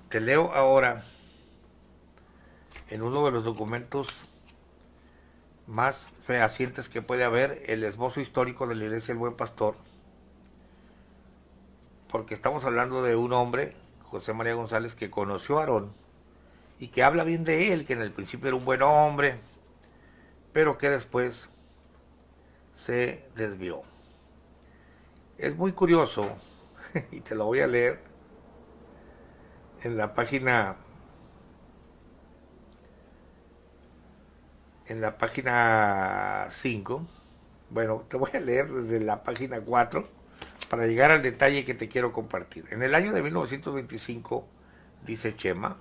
Te leo ahora en uno de los documentos más fehacientes que puede haber el esbozo histórico de la Iglesia del Buen Pastor, porque estamos hablando de un hombre, José María González, que conoció a Aarón y que habla bien de él, que en el principio era un buen hombre, pero que después se desvió. Es muy curioso, y te lo voy a leer en la página 5. Bueno, te voy a leer desde la página 4 para llegar al detalle que te quiero compartir. En el año de 1925, dice Chema,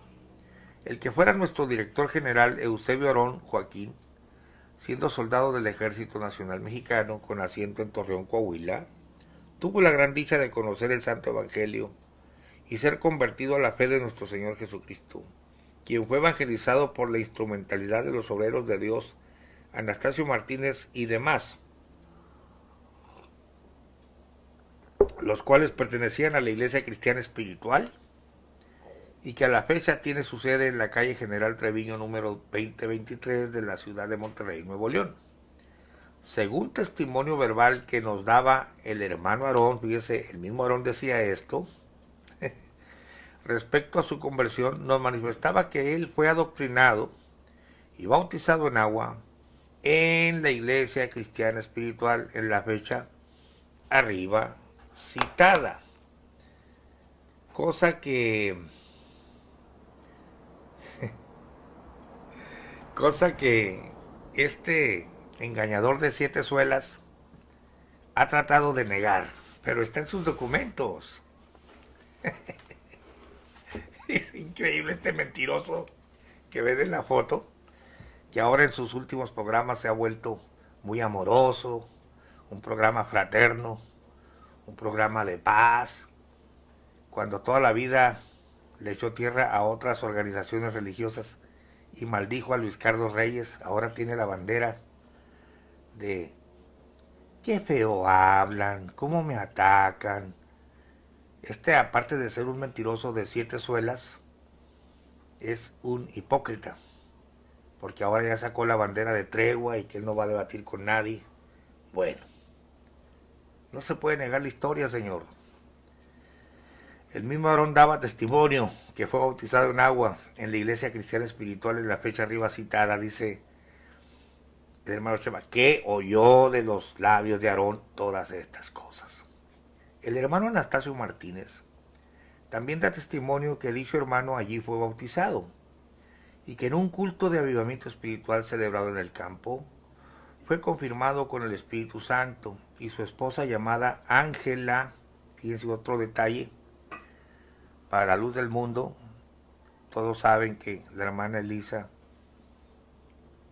el que fuera nuestro director general Eusebio Aarón Joaquín, siendo soldado del Ejército Nacional Mexicano con asiento en Torreón, Coahuila, tuvo la gran dicha de conocer el Santo Evangelio y ser convertido a la fe de nuestro Señor Jesucristo, quien fue evangelizado por la instrumentalidad de los obreros de Dios, Anastasio Martínez y demás, los cuales pertenecían a la Iglesia Cristiana Espiritual y que a la fecha tiene su sede en la calle General Treviño número 2023 de la ciudad de Monterrey, Nuevo León. Según testimonio verbal que nos daba el hermano Aarón, fíjese, el mismo Aarón decía esto, respecto a su conversión, nos manifestaba que él fue adoctrinado y bautizado en agua en la Iglesia Cristiana Espiritual en la fecha arriba citada. Cosa que este engañador de 7 suelas ha tratado de negar, pero está en sus documentos. Es increíble este mentiroso que ven en la foto, que ahora en sus últimos programas se ha vuelto muy amoroso, un programa fraterno, un programa de paz, cuando toda la vida le echó tierra a otras organizaciones religiosas y maldijo a Luis Carlos Reyes. Ahora tiene la bandera de qué feo hablan, cómo me atacan. Aparte de ser un mentiroso de 7 suelas, es un hipócrita, porque ahora ya sacó la bandera de tregua y que él no va a debatir con nadie. Bueno, no se puede negar la historia, señor. El mismo Aarón daba testimonio que fue bautizado en agua en la Iglesia Cristiana Espiritual en la fecha arriba citada. Dice el hermano Chema que oyó de los labios de Aarón todas estas cosas. El hermano Anastasio Martínez también da testimonio que dicho hermano allí fue bautizado y que en un culto de avivamiento espiritual celebrado en el campo fue confirmado con el Espíritu Santo, y su esposa llamada Ángela, fíjense otro detalle, para la luz del mundo, todos saben que la hermana Elisa,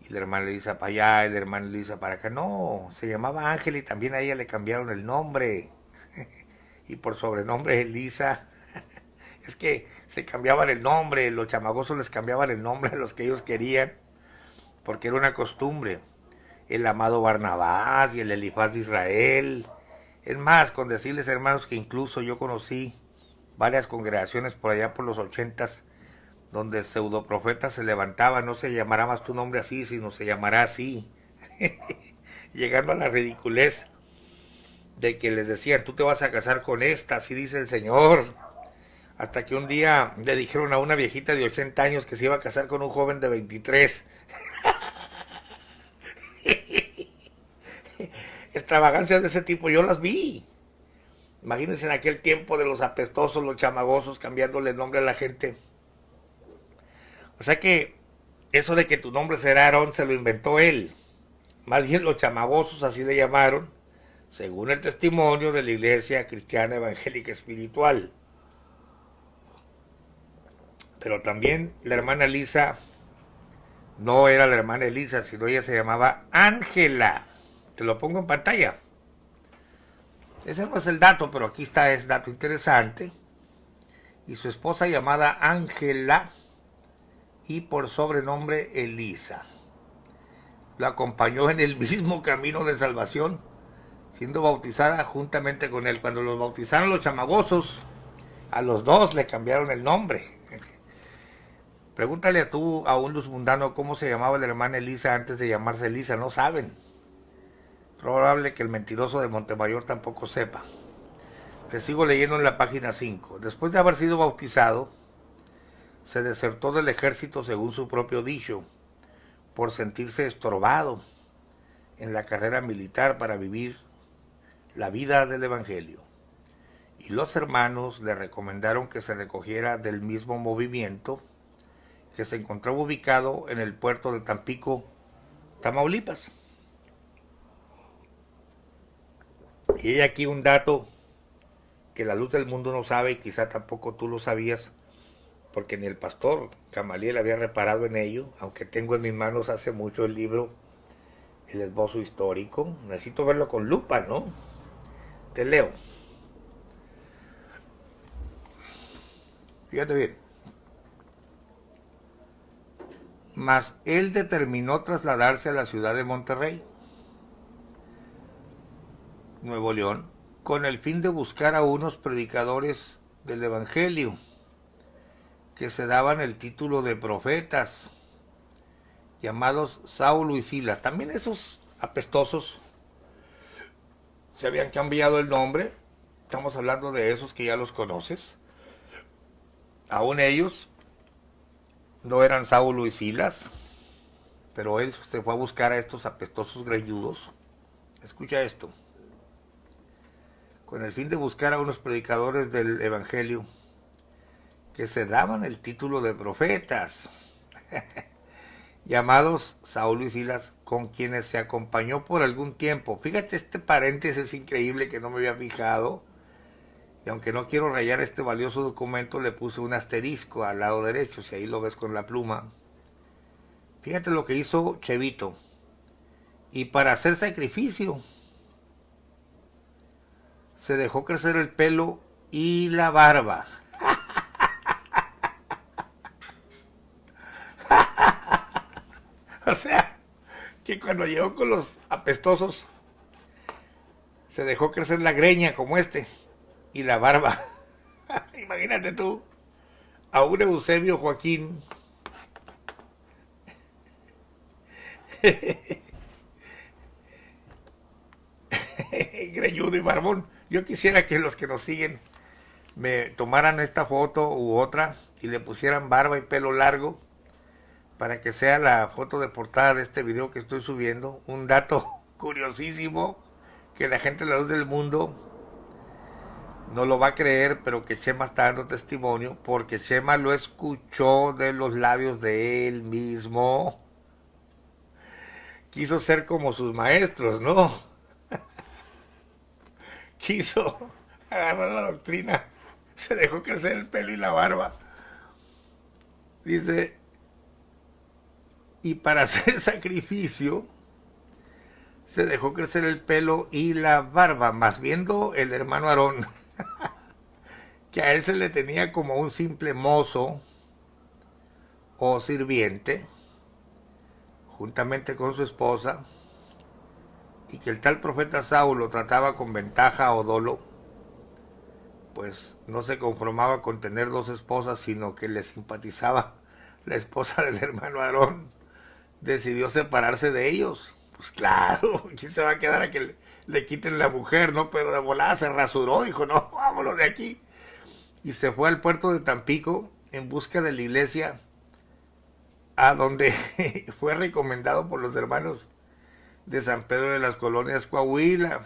y la hermana Elisa para allá, y la hermana Elisa para acá, no, se llamaba Ángela y también a ella le cambiaron el nombre, y por sobrenombre Elisa, es que se cambiaban el nombre, los chamagosos les cambiaban el nombre a los que ellos querían, porque era una costumbre. El amado Barnabás y el Elifaz de Israel. Es más, con decirles, hermanos, que incluso yo conocí varias congregaciones por allá por los 80s, donde pseudoprofetas se levantaban, no se llamará más tu nombre así, sino se llamará así. Llegando a la ridiculez de que les decían, tú te vas a casar con esta, así dice el Señor. Hasta que un día le dijeron a una viejita de 80 años que se iba a casar con un joven de 23. Extravagancias de ese tipo yo las vi. Imagínense en aquel tiempo de los apestosos, los chamagosos, cambiándole el nombre a la gente. O sea que eso de que tu nombre será Aarón se lo inventó él. Más bien los chamagosos así le llamaron, según el testimonio de la Iglesia Cristiana Evangélica Espiritual. Pero también la hermana Elisa no era la hermana Elisa, sino ella se llamaba Ángela. Te lo pongo en pantalla. Ese no es el dato, pero aquí está, es dato interesante. Y su esposa llamada Ángela y por sobrenombre Elisa. Lo acompañó en el mismo camino de salvación, siendo bautizada juntamente con él. Cuando los bautizaron los chamagosos, a los dos le cambiaron el nombre. Pregúntale a un luz mundano cómo se llamaba la hermana Elisa antes de llamarse Elisa, no saben. Probable que el mentiroso de Montemayor tampoco sepa. Te sigo leyendo en la página 5. Después de haber sido bautizado, se desertó del ejército según su propio dicho, por sentirse estorbado en la carrera militar para vivir la vida del Evangelio. Y los hermanos le recomendaron que se recogiera del mismo movimiento que se encontraba ubicado en el puerto de Tampico, Tamaulipas. Y hay aquí un dato que la luz del mundo no sabe y quizá tampoco tú lo sabías, porque ni el pastor Gamaliel había reparado en ello, aunque tengo en mis manos hace mucho el libro, el esbozo histórico. Necesito verlo con lupa, ¿no? Te leo. Fíjate bien. Mas él determinó trasladarse a la ciudad de Monterrey, Nuevo León, con el fin de buscar a unos predicadores del Evangelio que se daban el título de profetas, llamados Saulo y Silas. También esos apestosos se habían cambiado el nombre. Estamos hablando de esos que ya los conoces. Aún ellos no eran Saulo y Silas, pero él se fue a buscar a estos apestosos greñudos. Escucha esto. Con el fin de buscar a unos predicadores del Evangelio que se daban el título de profetas, llamados Saulo y Silas, con quienes se acompañó por algún tiempo. Fíjate, este paréntesis increíble que no me había fijado, y aunque no quiero rayar este valioso documento, le puse un asterisco al lado derecho, si ahí lo ves con la pluma. Fíjate lo que hizo Chevito. Y para hacer sacrificio, se dejó crecer el pelo y la barba. O sea, que cuando llegó con los apestosos, se dejó crecer la greña como este y la barba. Imagínate tú, a un Eusebio Joaquín greñudo y barbón. Yo quisiera que los que nos siguen me tomaran esta foto u otra y le pusieran barba y pelo largo para que sea la foto de portada de este video que estoy subiendo. Un dato curiosísimo que la gente de la luz del mundo no lo va a creer, pero que Chema está dando testimonio, porque Chema lo escuchó de los labios de él mismo. Quiso ser como sus maestros, ¿no? Quiso agarrar la doctrina, se dejó crecer el pelo y la barba. Dice, y para hacer sacrificio, se dejó crecer el pelo y la barba, más viendo el hermano Aarón, que a él se le tenía como un simple mozo o sirviente, juntamente con su esposa, y que el tal profeta Saulo trataba con ventaja o dolo, pues no se conformaba con tener dos esposas, sino que le simpatizaba la esposa del hermano Aarón. Decidió separarse de ellos. Pues claro, ¿quién se va a quedar a que le quiten la mujer, no? Pero de volada se rasuró, dijo, no, vámonos de aquí. Y se fue al puerto de Tampico en busca de la iglesia a donde fue recomendado por los hermanos de San Pedro de las Colonias, Coahuila.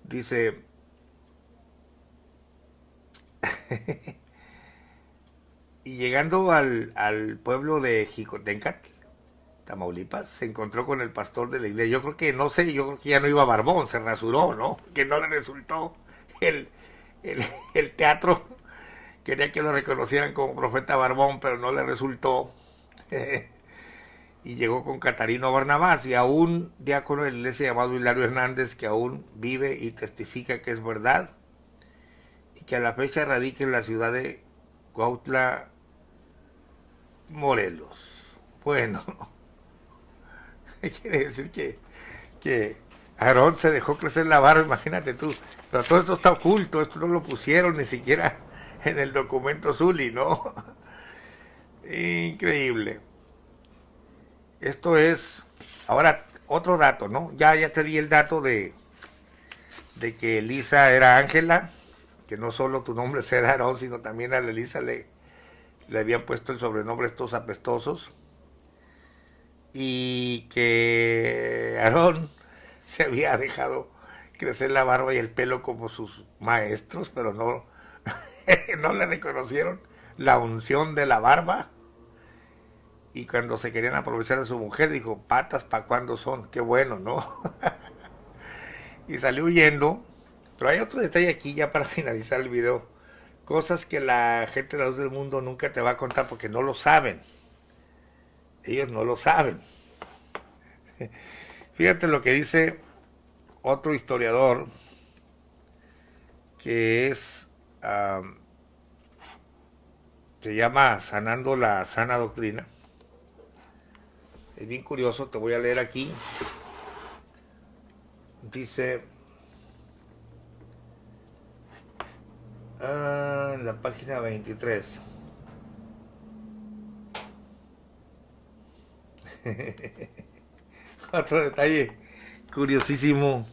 Dice, y llegando al pueblo de Jicotencat, Tamaulipas, se encontró con el pastor de la iglesia. Yo creo que, no sé, yo creo que ya no iba barbón, se rasuró, ¿no? Que no le resultó el, el teatro. Quería que lo reconocieran como profeta barbón, pero no le resultó. Y llegó con Catarino Barnabás y a un diácono de la iglesia llamado Hilario Hernández, que aún vive y testifica que es verdad, y que a la fecha radica en la ciudad de Cuautla, Morelos. Bueno, quiere decir que Aarón se dejó crecer la barba, imagínate tú. Pero todo esto está oculto, esto no lo pusieron ni siquiera en el documento Zully, ¿no? Increíble. Esto es, ahora otro dato, ¿no? Ya te di el dato de que Elisa era Ángela, que no solo tu nombre será Aarón, sino también a la Elisa le habían puesto el sobrenombre estos apestosos, y que Aarón se había dejado crecer la barba y el pelo como sus maestros, pero no, no le reconocieron la unción de la barba. Y cuando se querían aprovechar de su mujer, dijo, patas, ¿pa' cuándo son? Qué bueno, ¿no? Y salió huyendo. Pero hay otro detalle aquí ya para finalizar el video. Cosas que la gente de la luz del mundo nunca te va a contar porque no lo saben. Ellos no lo saben. Fíjate lo que dice otro historiador, que es, se llama Sanando la Sana Doctrina. Es bien curioso, te voy a leer aquí. Dice, en la página 23. Otro detalle curiosísimo.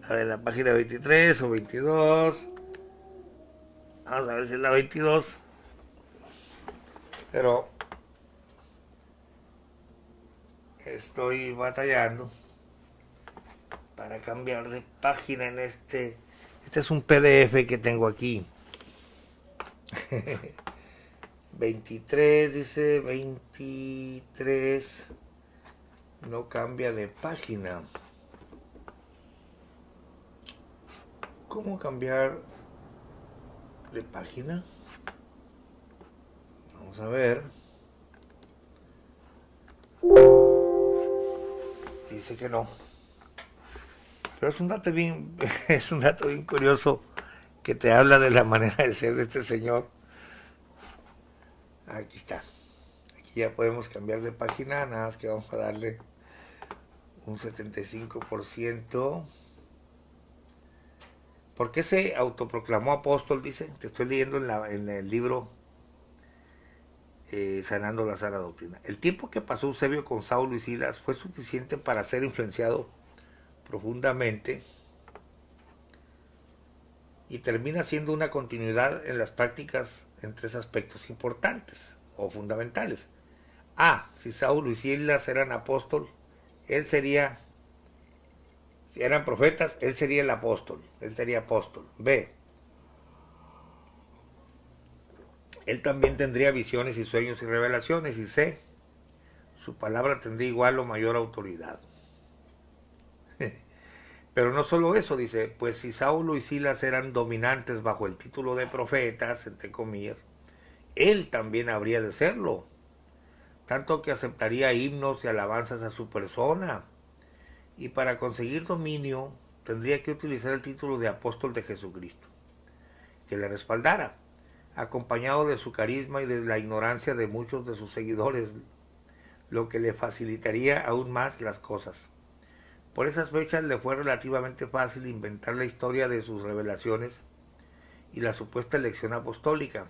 A ver, la página 23 o 22. Vamos a ver si es la 22. Pero estoy batallando para cambiar de página en este. Este es un PDF que tengo aquí. 23, dice 23. No cambia de página. ¿Cómo cambiar de página? Vamos a ver. Dice que no. Pero es un dato bien, es un dato bien curioso que te habla de la manera de ser de este señor. Aquí está. Aquí ya podemos cambiar de página, nada más que vamos a darle un 75%. ¿Por qué se autoproclamó apóstol? Dice, te estoy leyendo en el libro Sanando la Sana Doctrina. El tiempo que pasó Eusebio con Saulo y Silas fue suficiente para ser influenciado profundamente y termina siendo una continuidad en las prácticas en tres aspectos importantes o fundamentales. A, si Saulo y Silas eran apóstol, él sería, si eran profetas, él sería el apóstol, él sería apóstol. B, él también tendría visiones y sueños y revelaciones. Y C, su palabra tendría igual o mayor autoridad. Pero no solo eso, dice, pues si Saulo y Silas eran dominantes bajo el título de profetas, entre comillas, él también habría de serlo, tanto que aceptaría himnos y alabanzas a su persona, y para conseguir dominio tendría que utilizar el título de apóstol de Jesucristo, que le respaldara, acompañado de su carisma y de la ignorancia de muchos de sus seguidores, lo que le facilitaría aún más las cosas. Por esas fechas le fue relativamente fácil inventar la historia de sus revelaciones y la supuesta elección apostólica,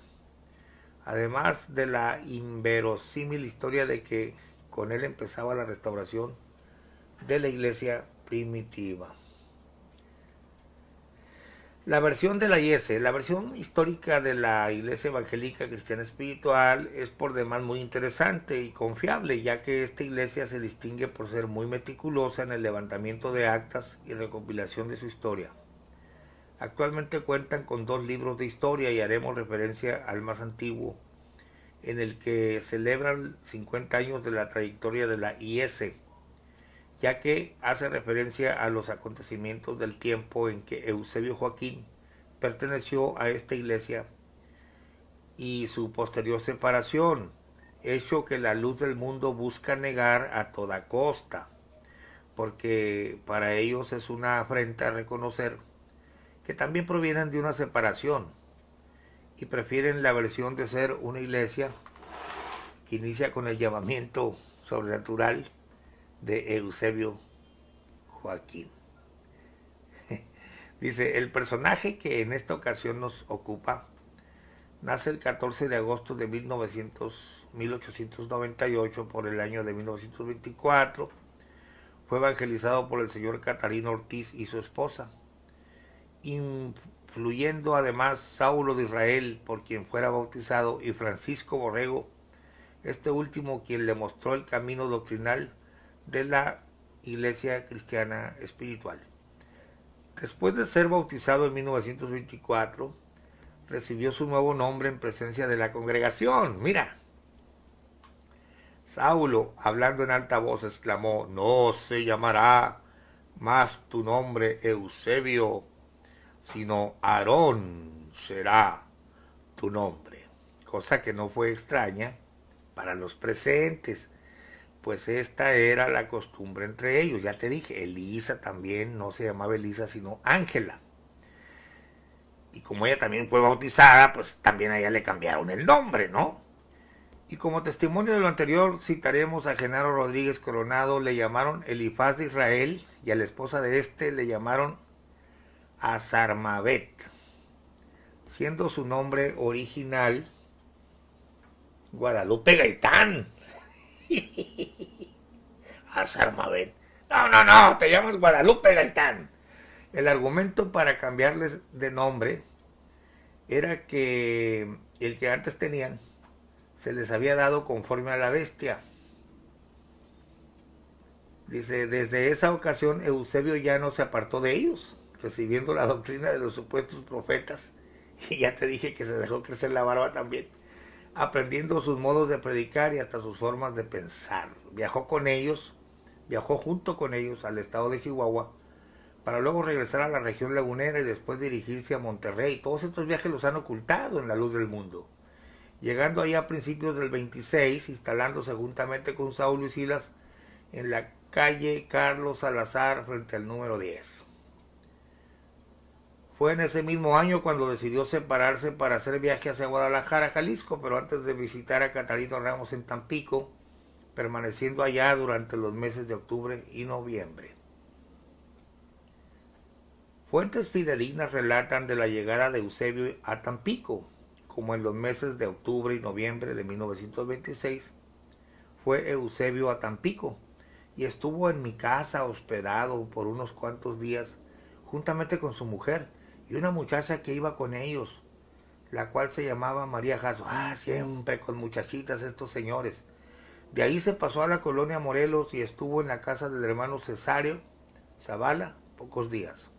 además de la inverosímil historia de que con él empezaba la restauración de la iglesia primitiva. La versión de la IS, la versión histórica de la Iglesia Evangélica Cristiana Espiritual, es por demás muy interesante y confiable, ya que esta iglesia se distingue por ser muy meticulosa en el levantamiento de actas y recopilación de su historia. Actualmente cuentan con 2 libros de historia y haremos referencia al más antiguo, en el que celebran 50 años de la trayectoria de la IS, ya que hace referencia a los acontecimientos del tiempo en que Eusebio Joaquín perteneció a esta iglesia y su posterior separación, hecho que la luz del mundo busca negar a toda costa, porque para ellos es una afrenta reconocer que también provienen de una separación y prefieren la versión de ser una iglesia que inicia con el llamamiento sobrenatural de Eusebio Joaquín. Dice, el personaje que en esta ocasión nos ocupa Nace el 14 de agosto de 1898 por el año de 1924. Fue evangelizado por el señor Catarino Ortiz y su esposa, influyendo además Saulo de Israel, por quien fuera bautizado, y Francisco Borrego, este último quien le mostró el camino doctrinal de la Iglesia Cristiana Espiritual. Después de ser bautizado en 1924, recibió su nuevo nombre en presencia de la congregación. Mira, Saulo, hablando en alta voz, exclamó: no se llamará más tu nombre Eusebio, sino Aarón será tu nombre. Cosa que no fue extraña para los presentes, pues esta era la costumbre entre ellos. Ya te dije, Elisa también no se llamaba Elisa, sino Ángela. Y como ella también fue bautizada, pues también a ella le cambiaron el nombre, ¿no? Y como testimonio de lo anterior, citaremos a Genaro Rodríguez Coronado. Le llamaron Elifaz de Israel, y a la esposa de este le llamaron Azarmabet, siendo su nombre original Guadalupe Gaitán. Azarmabet. No, te llamas Guadalupe Gaitán. El argumento para cambiarles de nombre era que el que antes tenían se les había dado conforme a la bestia. Dice, desde esa ocasión Eusebio ya no se apartó de ellos, recibiendo la doctrina de los supuestos profetas, y ya te dije que se dejó crecer la barba también, aprendiendo sus modos de predicar y hasta sus formas de pensar. Viajó junto con ellos al estado de Chihuahua, para luego regresar a la región lagunera y después dirigirse a Monterrey. Todos estos viajes los han ocultado en la luz del mundo. Llegando allá a principios del 26, instalándose juntamente con Saulo y Silas en la calle Carlos Salazar frente al número 10. Fue en ese mismo año cuando decidió separarse para hacer viaje hacia Guadalajara, Jalisco, pero antes de visitar a Catarino Ramos en Tampico, permaneciendo allá durante los meses de octubre y noviembre. Fuentes fidedignas relatan de la llegada de Eusebio a Tampico, como en los meses de octubre y noviembre de 1926, fue Eusebio a Tampico y estuvo en mi casa hospedado por unos cuantos días, juntamente con su mujer y una muchacha que iba con ellos, la cual se llamaba María Jasso. Siempre con muchachitas estos señores. De ahí se pasó a la colonia Morelos y estuvo en la casa del hermano Cesario Zavala pocos días.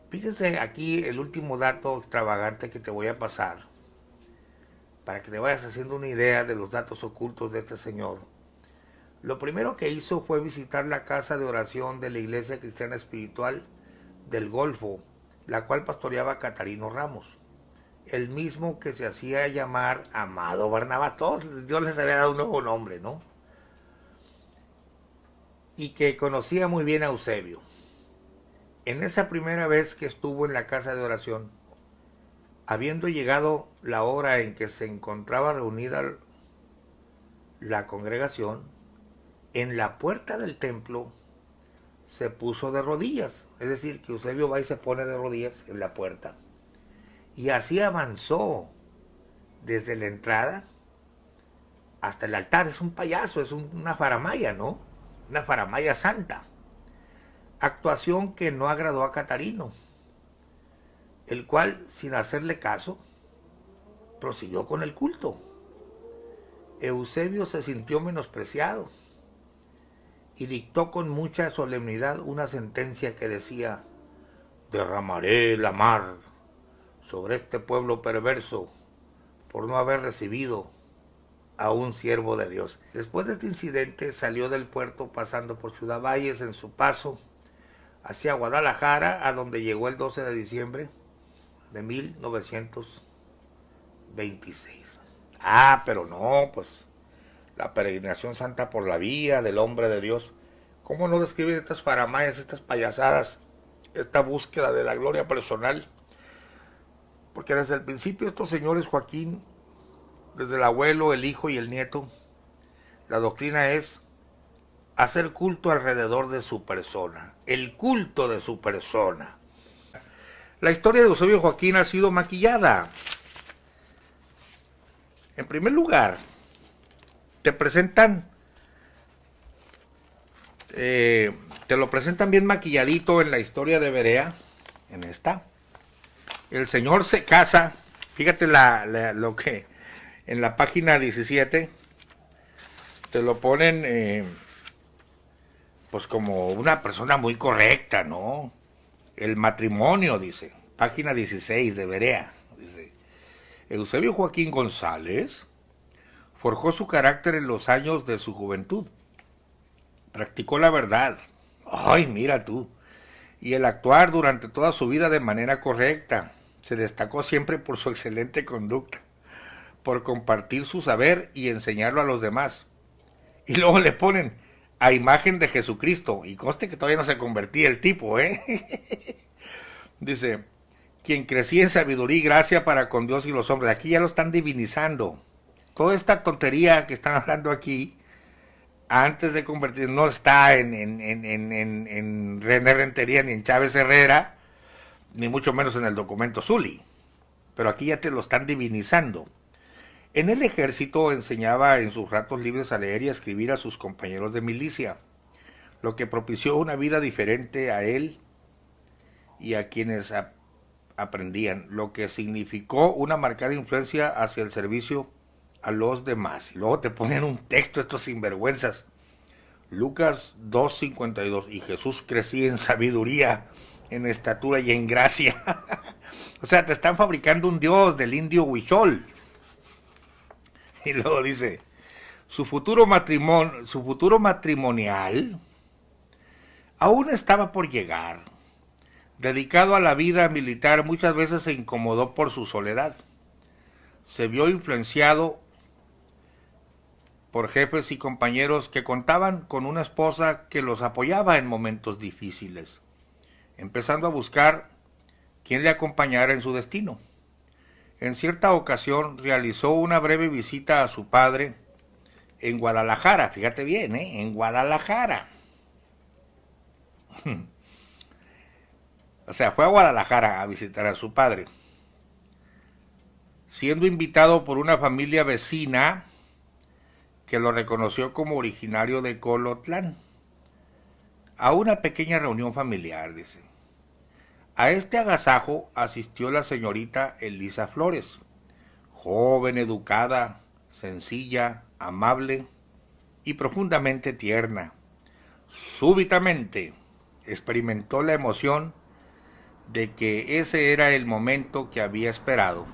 Fíjense aquí el último dato extravagante que te voy a pasar, para que te vayas haciendo una idea de los datos ocultos de este señor. Lo primero que hizo fue visitar la casa de oración de la Iglesia Cristiana Espiritual del Golfo, la cual pastoreaba Catarino Ramos, el mismo que se hacía llamar Amado Barnabás. Todos Dios les había dado un nuevo nombre, ¿no? Y que conocía muy bien a Eusebio. En esa primera vez que estuvo en la casa de oración, habiendo llegado la hora en que se encontraba reunida la congregación, en la puerta del templo se puso de rodillas. Es decir, que Eusebio va y se pone de rodillas en la puerta. Y así avanzó desde la entrada hasta el altar. Es un payaso, es una faramaya, ¿no? Una faramaya santa. Actuación que no agradó a Catarino, el cual, sin hacerle caso, prosiguió con el culto. Eusebio se sintió menospreciado y dictó con mucha solemnidad una sentencia que decía: derramaré la mar sobre este pueblo perverso por no haber recibido a un siervo de Dios. Después de este incidente salió del puerto pasando por Ciudad Valles en su paso hacia Guadalajara, a donde llegó el 12 de diciembre de 1926. Pero no, pues la peregrinación santa por la vía del hombre de Dios. ¿Cómo no describir estas faramayas, estas payasadas, esta búsqueda de la gloria personal? Porque desde el principio estos señores, Joaquín, desde el abuelo, el hijo y el nieto, la doctrina es hacer culto alrededor de su persona, el culto de su persona. La historia de Eusebio Joaquín ha sido maquillada. En primer lugar, te presentan, te lo presentan bien maquilladito en la historia de Berea, en esta. El señor se casa, fíjate lo que en la página 17 te lo ponen pues como una persona muy correcta, ¿no? El matrimonio, dice, página 16 de Berea, dice, Eusebio Joaquín González forjó su carácter en los años de su juventud, practicó la verdad, ay, mira tú, y el actuar durante toda su vida de manera correcta. Se destacó siempre por su excelente conducta, por compartir su saber y enseñarlo a los demás. Y luego le ponen a imagen de Jesucristo, y conste que todavía no se convertía el tipo, ¿eh? Dice, quien crecía en sabiduría y gracia para con Dios y los hombres. Aquí ya lo están divinizando. Toda esta tontería que están hablando aquí, antes de convertir, no está en René Rentería ni en Chávez Herrera, ni mucho menos en el documento Zully. Pero aquí ya te lo están divinizando. En el ejército enseñaba en sus ratos libres a leer y a escribir a sus compañeros de milicia, lo que propició una vida diferente a él y a quienes aprendían, lo que significó una marcada influencia hacia el servicio a los demás. Y luego te ponen un texto estos sinvergüenzas. Lucas 2:52, y Jesús crecía en sabiduría, en estatura y en gracia. O sea, te están fabricando un dios del indio Huichol. Y luego dice, su futuro matrimonial aún estaba por llegar. Dedicado a la vida militar, muchas veces se incomodó por su soledad. Se vio influenciado por jefes y compañeros que contaban con una esposa que los apoyaba en momentos difíciles, empezando a buscar quién le acompañara en su destino. En cierta ocasión realizó una breve visita a su padre en Guadalajara, fíjate bien, en Guadalajara. O sea, fue a Guadalajara a visitar a su padre, siendo invitado por una familia vecina que lo reconoció como originario de Colotlán, a una pequeña reunión familiar, dice. A este agasajo asistió la señorita Elisa Flores, joven, educada, sencilla, amable y profundamente tierna. Súbitamente experimentó la emoción de que ese era el momento que había esperado.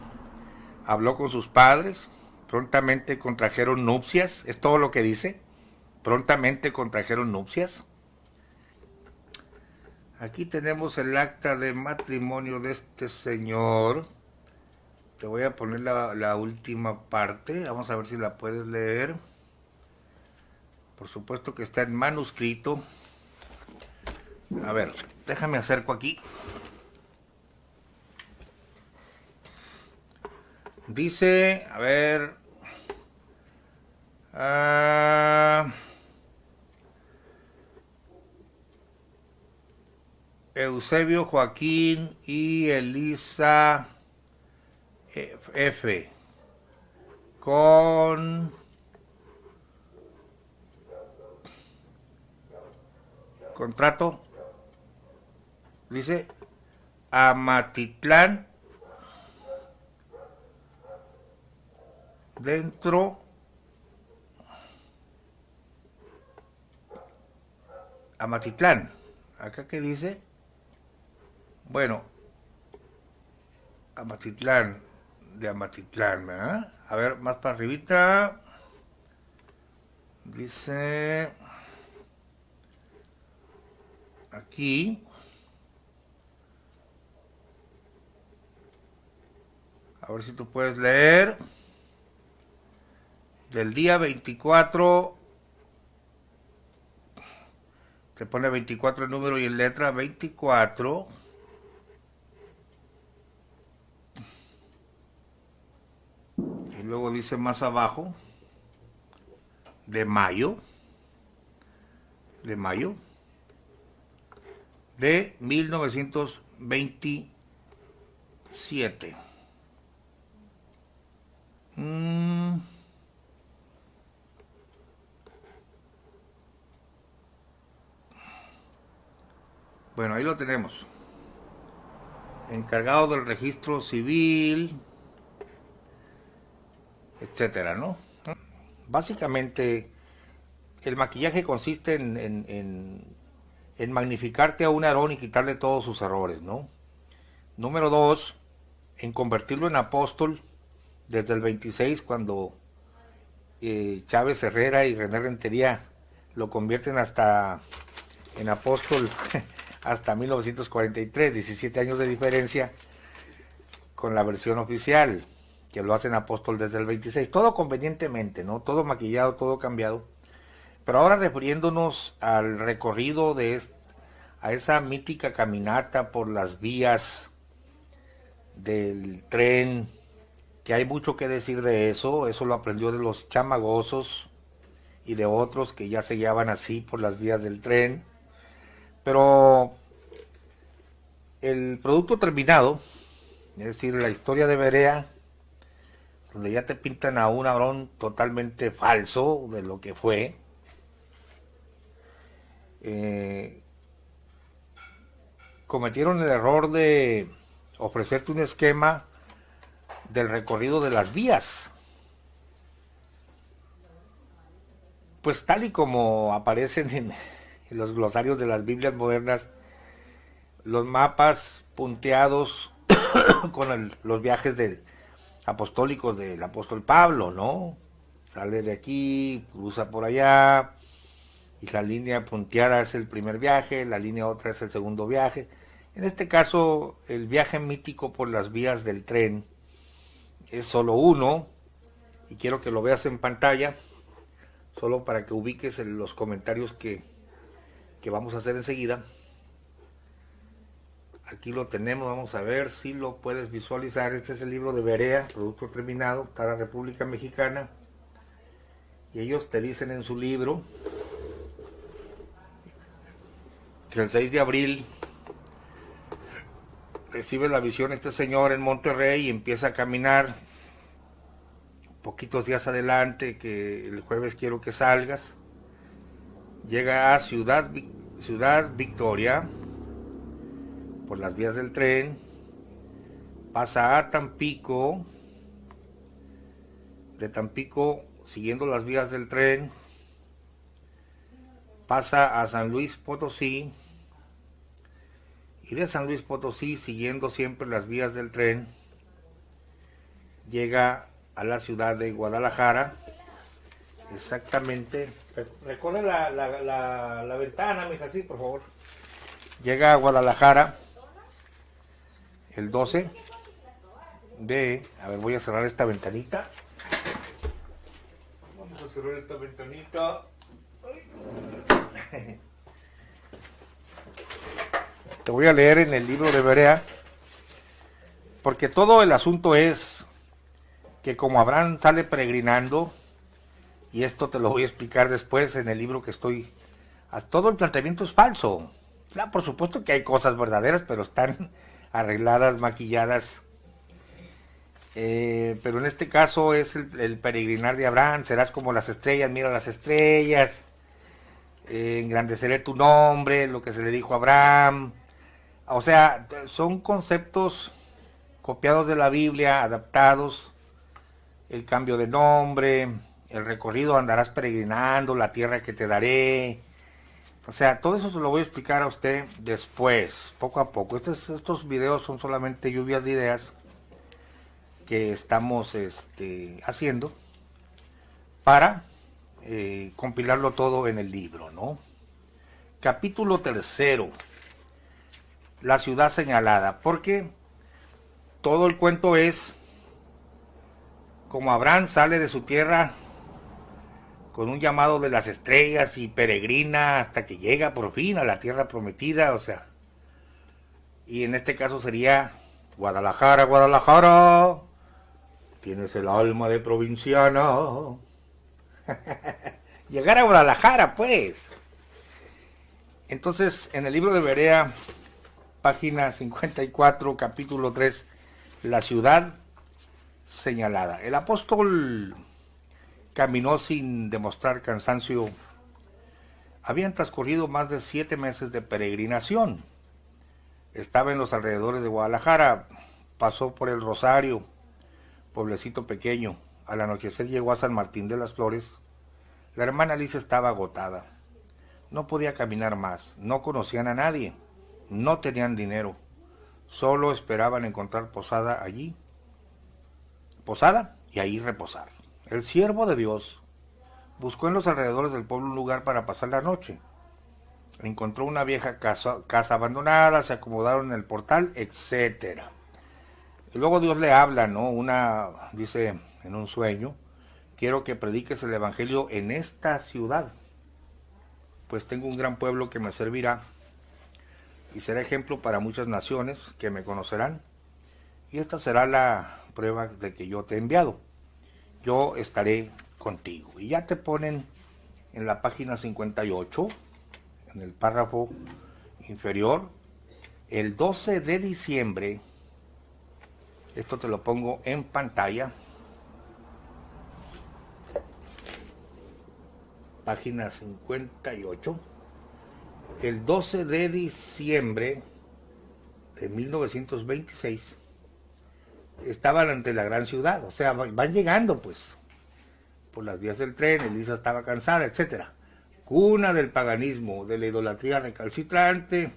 Habló con sus padres, prontamente contrajeron nupcias, es todo lo que dice, prontamente contrajeron nupcias. Aquí tenemos el acta de matrimonio de este señor. Te voy a poner la última parte, vamos a ver si la puedes leer. Por supuesto que está en manuscrito. A ver, déjame acerco aquí. Dice, a ver, Eusebio Joaquín y Elisa F. con contrato, dice, Amatitlán, dentro, Amatitlán, acá que dice, bueno, Amatitlán, de Amatitlán, ¿verdad? A ver, más para arribita, dice, aquí, a ver si tú puedes leer, del día 24, te pone 24 el número y en letra 24, y luego dice más abajo, de mayo de 1927. Bueno, ahí lo tenemos. Encargado del registro civil, etcétera, ¿no? Básicamente, el maquillaje consiste en magnificarte a un Aarón y quitarle todos sus errores, ¿no? Número dos, en convertirlo en apóstol desde el 26, cuando Chávez Herrera y René Rentería lo convierten hasta en apóstol hasta 1943, 17 años de diferencia con la versión oficial, que lo hacen apóstol desde el 26, todo convenientemente, ¿no? Todo maquillado, todo cambiado. Pero ahora refiriéndonos al recorrido a esa mítica caminata por las vías del tren, que hay mucho que decir de eso lo aprendió de los chamagosos y de otros que ya se guiaban así por las vías del tren. Pero el producto terminado, es decir, la historia de Berea, donde ya te pintan a un Aarón totalmente falso de lo que fue, cometieron el error de ofrecerte un esquema del recorrido de las vías, pues tal y como aparecen en los glosarios de las Biblias modernas, los mapas punteados con los viajes apostólicos del apóstol Pablo, ¿no? Sale de aquí, cruza por allá, y la línea punteada es el primer viaje, la línea otra es el segundo viaje. En este caso, el viaje mítico por las vías del tren es solo uno, y quiero que lo veas en pantalla, solo para que ubiques los comentarios que vamos a hacer enseguida. Aquí lo tenemos, vamos a ver si lo puedes visualizar. Este es el libro de Berea, producto terminado, está la República Mexicana, y ellos te dicen en su libro que el 6 de abril recibe la visión este señor en Monterrey y empieza a caminar. Poquitos días adelante, que el jueves quiero que salgas, llega a Ciudad Victoria por las vías del tren, pasa a Tampico, de Tampico siguiendo las vías del tren, pasa a San Luis Potosí, y de San Luis Potosí, siguiendo siempre las vías del tren, llega a la ciudad de Guadalajara. Exactamente, recorre la ventana, mija, sí, por favor. Llega a Guadalajara el 12 a ver, voy a cerrar esta ventanita. Vamos a cerrar esta ventanita. Te voy a leer en el libro de Berea, porque todo el asunto es que como Abraham sale peregrinando, y esto te lo voy a explicar después en el libro que estoy, todo el planteamiento es falso. Claro, por supuesto que hay cosas verdaderas, pero están arregladas, maquilladas. Pero en este caso es el peregrinar de Abraham. Serás como las estrellas, mira las estrellas, engrandeceré tu nombre, lo que se le dijo a Abraham. O sea, son conceptos copiados de la Biblia, adaptados, el cambio de nombre, el recorrido, andarás peregrinando, la tierra que te daré. O sea, todo eso se lo voy a explicar a usted después, poco a poco. Estos videos son solamente lluvias de ideas que estamos haciendo para compilarlo todo en el libro, ¿no? Capítulo 3, la ciudad señalada, porque todo el cuento es como Abraham sale de su tierra con un llamado de las estrellas y peregrina hasta que llega por fin a la tierra prometida, o sea, y en este caso sería Guadalajara, Guadalajara, tienes el alma de provinciana. Llegar a Guadalajara, pues. Entonces, en el libro de Berea, página 54, capítulo 3, la ciudad señalada. El apóstol caminó sin demostrar cansancio. Habían transcurrido más de 7 meses de peregrinación. estaba en los alrededores de Guadalajara, pasó por el Rosario, pueblecito pequeño. Al anochecer llegó a San Martín de las Flores. La hermana Lisa estaba agotada. No podía caminar más, no conocían a nadie, no tenían dinero, solo esperaban encontrar posada allí. Posada y ahí reposar. El siervo de Dios buscó en los alrededores del pueblo un lugar para pasar la noche. Encontró una vieja casa abandonada, se acomodaron en el portal, etcétera. Y luego Dios le habla, ¿no? Dice en un sueño, quiero que prediques el evangelio en esta ciudad, pues tengo un gran pueblo que me servirá y será ejemplo para muchas naciones que me conocerán. Y esta será la prueba de que yo te he enviado. Yo estaré contigo. Y ya te ponen en la página 58, en el párrafo inferior, el 12 de diciembre, esto te lo pongo en pantalla, página 58, el 12 de diciembre de 1926, estaban ante la gran ciudad, o sea, van llegando pues por las vías del tren, Elisa estaba cansada, etcétera. Cuna del paganismo, de la idolatría recalcitrante,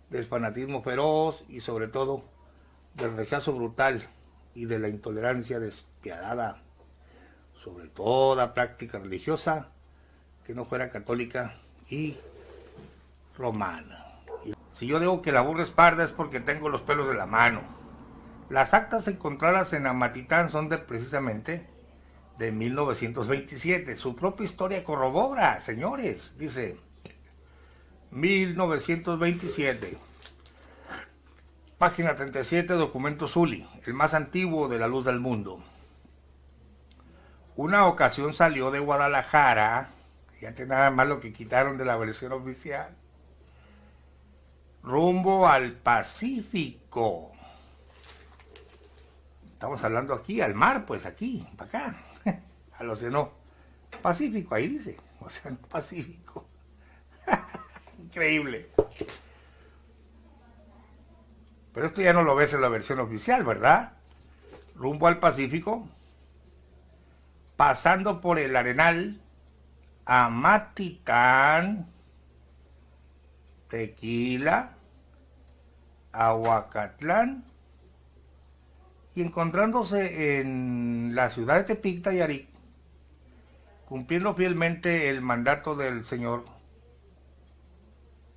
del fanatismo feroz y sobre todo del rechazo brutal y de la intolerancia despiadada sobre toda práctica religiosa que no fuera católica y romana. Si yo digo que la burra es parda es porque tengo los pelos de la mano. Las actas encontradas en Amatitán son precisamente de 1927. Su propia historia corrobora, señores. Dice, 1927, página 37, documento Zuli, el más antiguo de la luz del mundo. Una ocasión salió de Guadalajara, fíjate nada más lo que quitaron de la versión oficial, rumbo al Pacífico. Estamos hablando aquí, al mar, pues aquí, para acá, al océano Pacífico, ahí dice, océano Pacífico. Increíble. Pero esto ya no lo ves en la versión oficial, ¿verdad? Rumbo al Pacífico, pasando por el Arenal, Amatitán, Tequila, Ahuacatlán, y encontrándose en la ciudad de Tepic, Nayarit, cumpliendo fielmente el mandato del Señor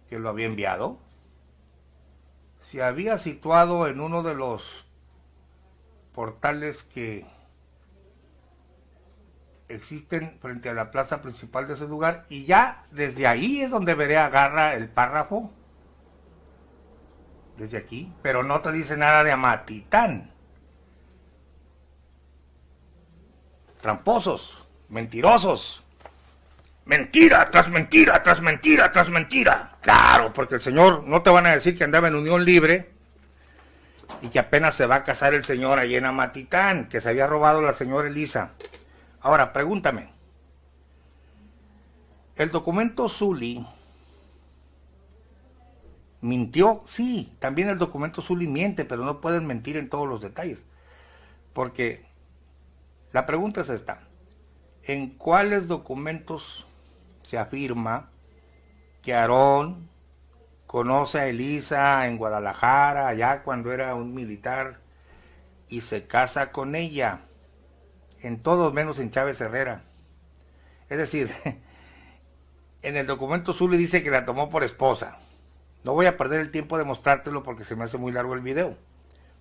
que lo había enviado, se había situado en uno de los portales que existen frente a la plaza principal de ese lugar, y ya desde ahí es donde Veré agarra el párrafo, desde aquí, pero no te dice nada de Amatitán. Tramposos, mentirosos, mentira tras mentira, tras mentira, tras mentira. Claro, porque el Señor, no te van a decir que andaba en unión libre y que apenas se va a casar el Señor allí en Amatitán, que se había robado la señora Elisa. Ahora, pregúntame, ¿el documento Zuli mintió? Sí, también el documento Zuli miente, pero no pueden mentir en todos los detalles, porque la pregunta es esta: ¿en cuáles documentos se afirma que Aarón conoce a Elisa en Guadalajara, allá cuando era un militar, y se casa con ella? En todos menos en Chávez Herrera. Es decir, en el documento Zuli dice que la tomó por esposa. No voy a perder el tiempo de mostrártelo porque se me hace muy largo el video.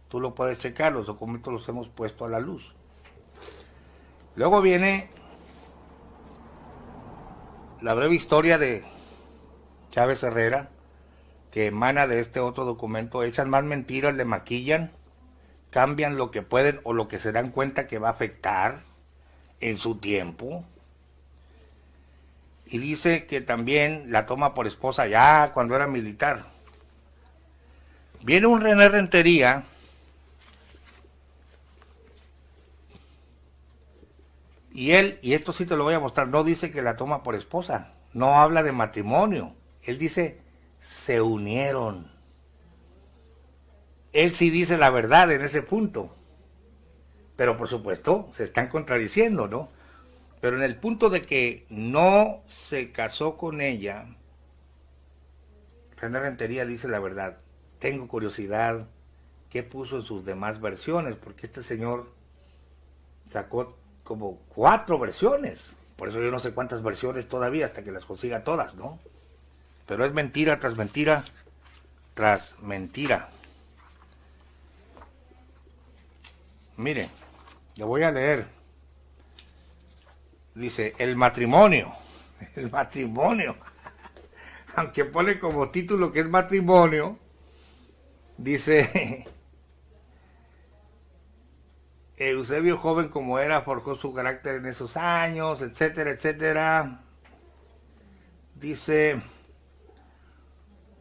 Tú lo puedes checar, los documentos los hemos puesto a la luz. Luego viene la breve historia de Chávez Herrera, que emana de este otro documento. Echan más mentiras, le maquillan, cambian lo que pueden o lo que se dan cuenta que va a afectar en su tiempo. Y dice que también la toma por esposa ya cuando era militar. Viene un René Rentería y él, y esto sí te lo voy a mostrar, no dice que la toma por esposa, no habla de matrimonio, él dice se unieron. él sí dice la verdad en ese punto. Pero por supuesto, se están contradiciendo, ¿no? Pero en el punto de que no se casó con ella, René Rentería dice la verdad. Tengo curiosidad qué puso en sus demás versiones, porque este señor sacó como 4 versiones. Por eso yo no sé cuántas versiones todavía, hasta que las consiga todas, ¿no? Pero es mentira tras mentira tras mentira. Mire, le voy a leer. Dice, el matrimonio. El matrimonio. Aunque pone como título que es matrimonio, dice, Eusebio, joven como era, forjó su carácter en esos años, etcétera, etcétera. Dice,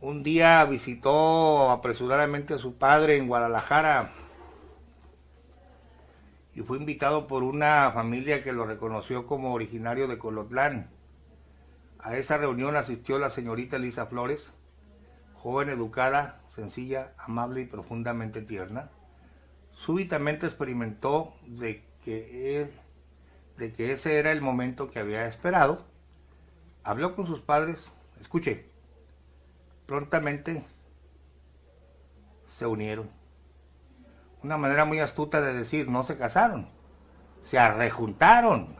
un día visitó apresuradamente a su padre en Guadalajara y fue invitado por una familia que lo reconoció como originario de Colotlán. A esa reunión asistió la señorita Elisa Flores, joven educada, sencilla, amable y profundamente tierna. Súbitamente experimentó de que ese era el momento que había esperado. Habló con sus padres, escuche, prontamente se unieron. Una manera muy astuta de decir, no se casaron, se arrejuntaron.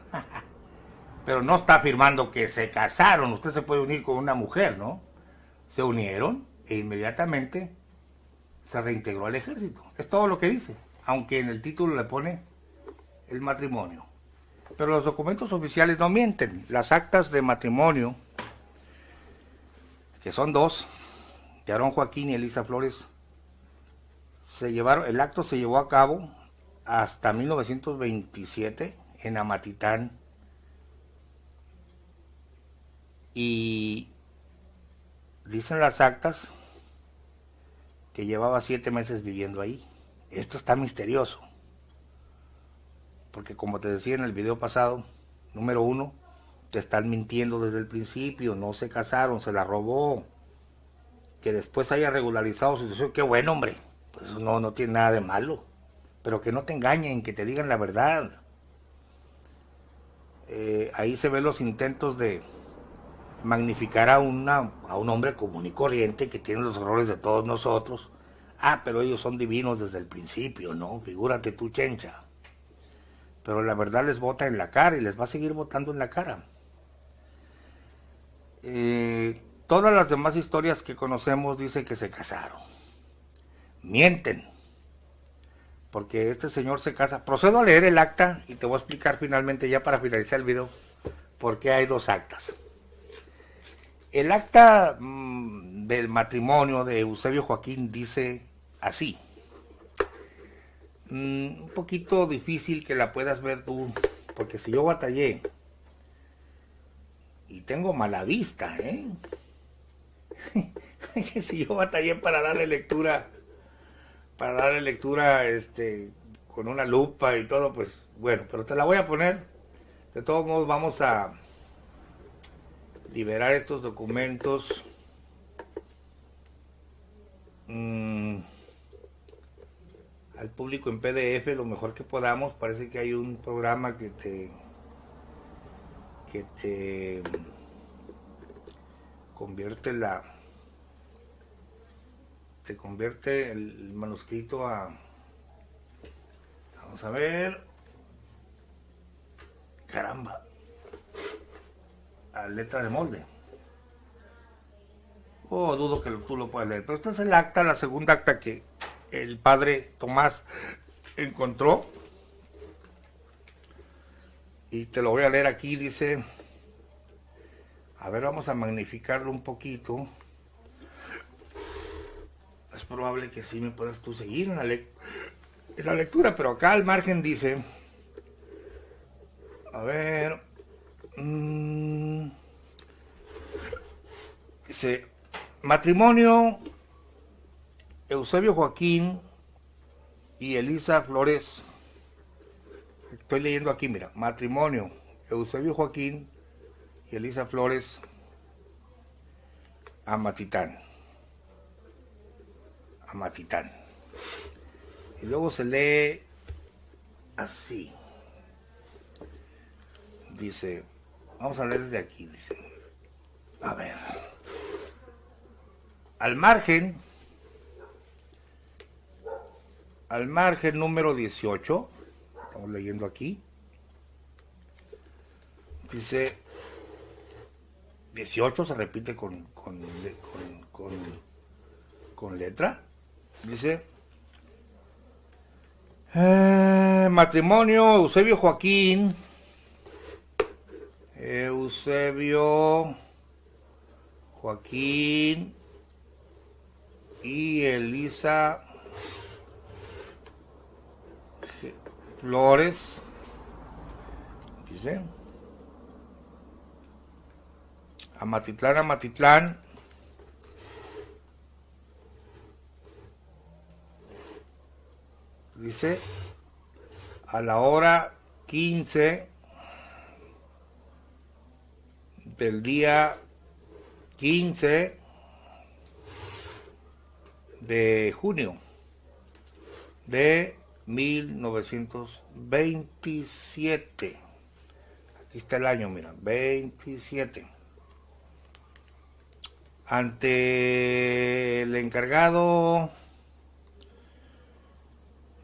Pero no está afirmando que se casaron, usted se puede unir con una mujer, ¿no? Se unieron e inmediatamente se reintegró al ejército. Es todo lo que dice, aunque en el título le pone el matrimonio. Pero los documentos oficiales no mienten. Las actas de matrimonio, que son 2, de Aarón Joaquín y Elisa Flores, el acto se llevó a cabo hasta 1927 en Amatitán, y dicen las actas que llevaba 7 meses viviendo ahí. Esto está misterioso, porque como te decía en el video pasado, número 1, te están mintiendo desde el principio, no se casaron, se la robó. Que después haya regularizado su situación, qué bueno, hombre, pues eso no tiene nada de malo, pero que no te engañen, que te digan la verdad. Ahí se ven los intentos de magnificar a un hombre común y corriente que tiene los errores de todos nosotros. Pero ellos son divinos desde el principio, ¿no? Figúrate tú, chencha. Pero la verdad les bota en la cara y les va a seguir botando en la cara. Todas las demás historias que conocemos dicen que se casaron. Mienten. Porque este señor se casa. Procedo a leer el acta y te voy a explicar finalmente, ya para finalizar el video, por qué hay 2 actas. El acta del matrimonio de Eusebio Joaquín dice así. Un poquito difícil que la puedas ver tú, porque si yo batallé y tengo mala vista, si yo batallé para darle lectura, con una lupa y todo, pues bueno, pero te la voy a poner. De todos modos vamos a liberar estos documentos al público en PDF lo mejor que podamos. Parece que hay un programa que te convierte el manuscrito a, vamos a ver, caramba, a letra de molde. Dudo que tú lo puedas leer, pero esta es el acta, la segunda acta que el padre Tomás encontró, y te lo voy a leer aquí. Dice, a ver, vamos a magnificarlo un poquito. Es probable que sí me puedas tú seguir en la lectura, pero acá al margen dice, a ver, dice, matrimonio Eusebio Joaquín y Elisa Flores. Estoy leyendo aquí, mira, matrimonio Eusebio Joaquín y Elisa Flores, Amatitán. Y luego se lee así. Dice, vamos a leer desde aquí, dice. A ver. Al margen número 18, estamos leyendo aquí, dice, 18 se repite con letra, dice, matrimonio Eusebio Joaquín y Elisa Flores, dice, Amatitlán, dice, a la hora 15 del día 15 de junio de 1927. Aquí está el año, mira, 27. Ante el encargado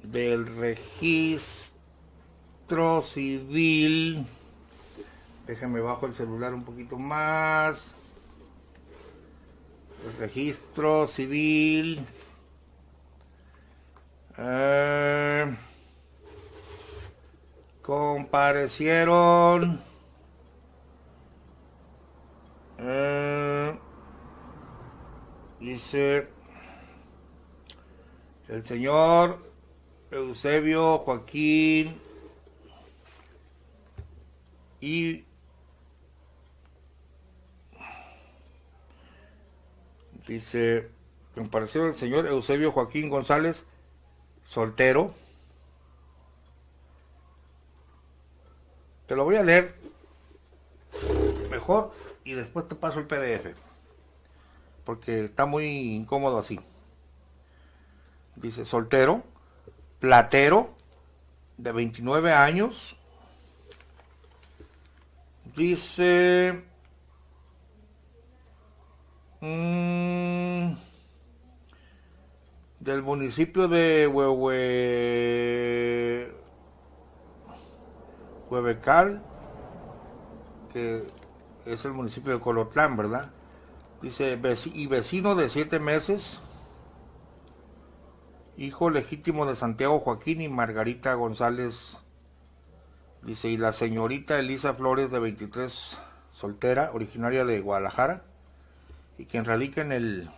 del registro civil, déjame bajo el celular un poquito más. El registro civil, comparecieron dice el señor Eusebio Joaquín y dice, compareció el señor Eusebio Joaquín González, soltero. Te lo voy a leer mejor y después te paso el PDF, porque está muy incómodo así. Dice, soltero, platero, de 29 años. Dice, del municipio de Huevecal, que es el municipio de Colotlán, ¿verdad? Dice, y vecino de 7 meses, hijo legítimo de Santiago Joaquín y Margarita González. Dice, y la señorita Elisa Flores, de 23, soltera, originaria de Guadalajara, y quien radica en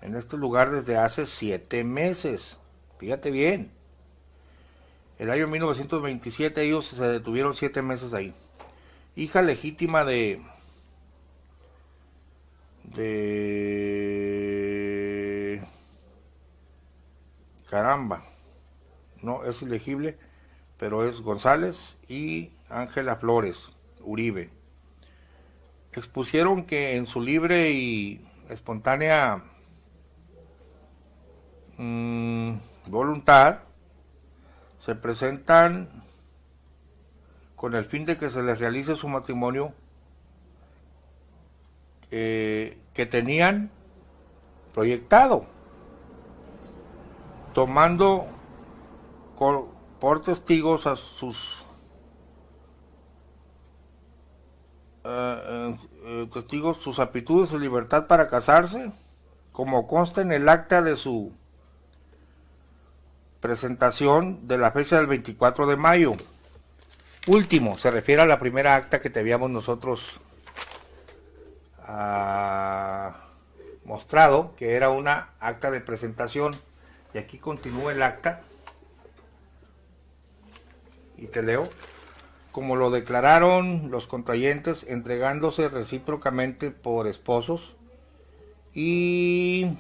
este lugar desde hace 7 meses. Fíjate bien. El año 1927 ellos se detuvieron 7 meses ahí. Hija legítima de caramba, no es ilegible, pero es González y Ángela Flores Uribe. Expusieron que en su libre y espontánea voluntad se presentan con el fin de que se les realice su matrimonio que tenían proyectado, tomando por testigos a sus testigos sus aptitudes y libertad para casarse, como consta en el acta de su presentación de la fecha del 24 de mayo. Último, se refiere a la primera acta que te habíamos nosotros mostrado, que era una acta de presentación. Y aquí continúa el acta y te leo. Como lo declararon los contrayentes, entregándose recíprocamente por esposos y